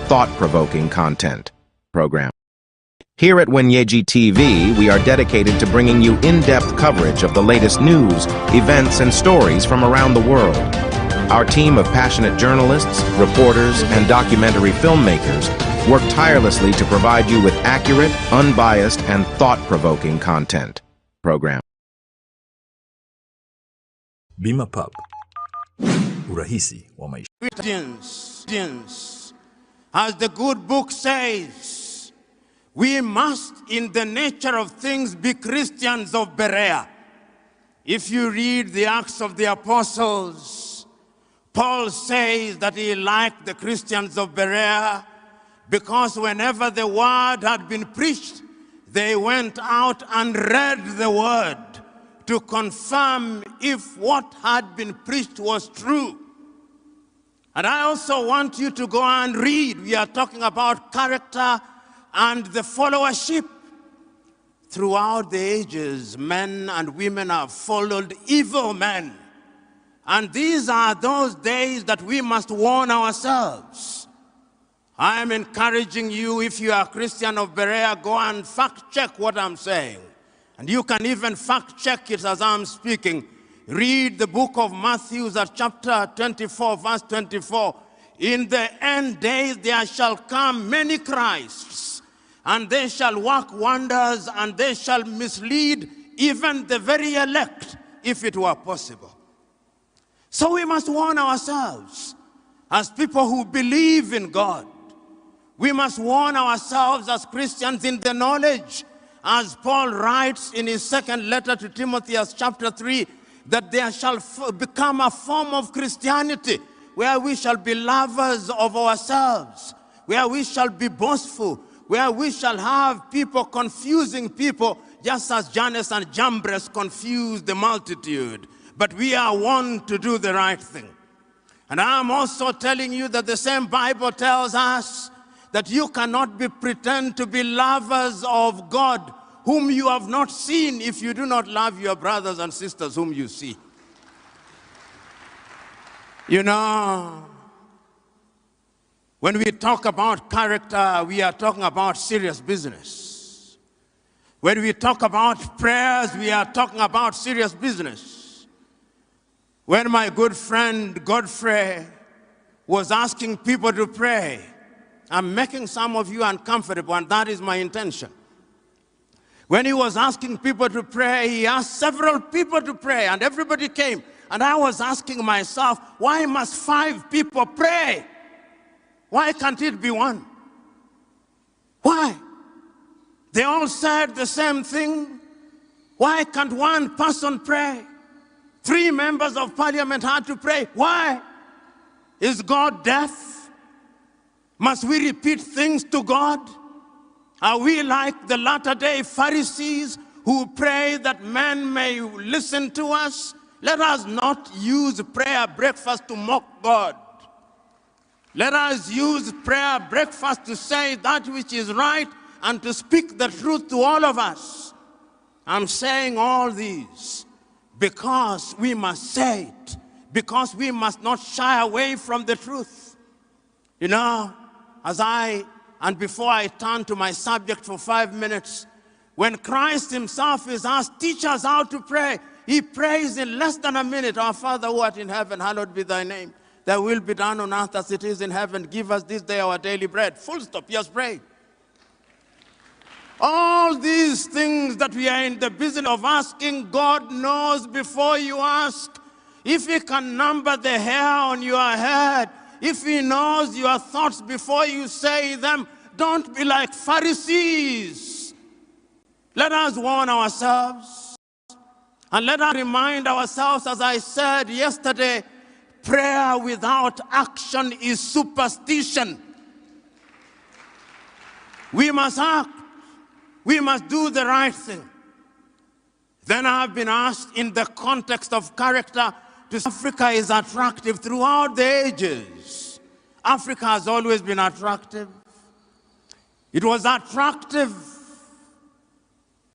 thought-provoking content program. Here at Wenyeji TV, we are dedicated to bringing you in-depth coverage of the latest news, events, and stories from around the world. Our team of passionate journalists, reporters, and documentary filmmakers work tirelessly to provide you with accurate, unbiased, and thought-provoking content program. Bima Pub, urahisi wa maisha. As the good book says, we must, in the nature of things, be Christians of Berea. If you read the Acts of the Apostles, Paul says that he liked the Christians of Berea because whenever the word had been preached, they went out and read the word to confirm if what had been preached was true. And I also want you to go and read. We are talking about character and the followership. Throughout the ages, men and women have followed evil men. And these are those days that we must warn ourselves. I am encouraging you, if you are a Christian of Berea, go and fact check what I'm saying. And you can even fact check it as I'm speaking. Read the book of Matthew at chapter 24, verse 24. In the end days there shall come many Christs, and they shall work wonders, and they shall mislead even the very elect, if it were possible. So we must warn ourselves as people who believe in God. We must warn ourselves as Christians in the knowledge, as Paul writes in his second letter to Timothy, as chapter 3, that there shall become a form of Christianity where we shall be lovers of ourselves, where we shall be boastful, where we shall have people confusing people, just as Jannes and Jambres confused the multitude. But we are one to do the right thing. And I'm also telling you that the same Bible tells us that you cannot pretend to be lovers of God whom you have not seen if you do not love your brothers and sisters whom you see. You know, when we talk about character, we are talking about serious business. When we talk about prayers, we are talking about serious business. When my good friend Godfrey was asking people to pray, I'm making some of you uncomfortable, and that is my intention. When he was asking people to pray, he asked several people to pray, and everybody came. And I was asking myself, why must 5 people pray? Why can't it be 1? Why? They all said the same thing. Why can't 1 person pray? 3 members of parliament had to pray. Why? Is God deaf? Must we repeat things to God? Are we like the latter-day Pharisees who pray that men may listen to us? Let us not use prayer breakfast to mock God. Let us use prayer breakfast to say that which is right and to speak the truth to all of us. I'm saying all these because we must say it, because we must not shy away from the truth. You know, and before I turn to my subject for 5 minutes, when Christ himself is asked, teach us how to pray, he prays in less than a minute. Our Father who art in heaven, hallowed be thy name. Thy will be done on earth as it is in heaven. Give us this day our daily bread. Full stop, he has prayed. All these things that we are in the business of asking, God knows before you ask. If he can number the hair on your head, if he knows your thoughts before you say them, don't be like Pharisees. Let us warn ourselves. And let us remind ourselves, as I said yesterday, prayer without action is superstition. We must act. We must do the right thing. Then I have been asked in the context of character, Africa is attractive throughout the ages. Africa has always been attractive. It was attractive